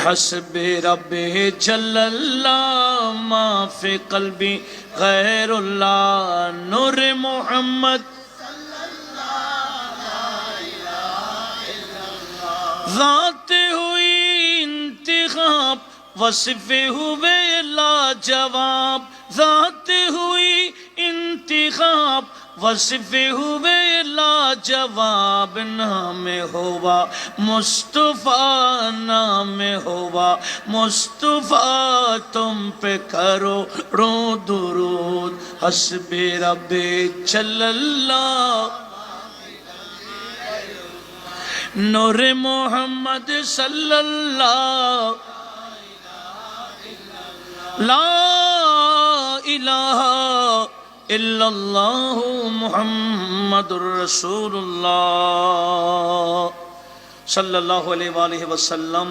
حسبی ربی جل اللہ ما فی قلبی غیر اللہ نور محمد ذات ہوئی انتخاب وصف ہوئے لاجواب ذات ہوئی انتخاب وصف ہوئے لاجواب نام ہوا مصطفیٰ نام ہوا مصطفیٰ تم پہ کرو رو درود حسبی ربی جل اللہ نور محمد صلی اللہ لا الہ الا اللہ محمد رسول اللہ صلی اللہ علیہ وآلہ وسلم.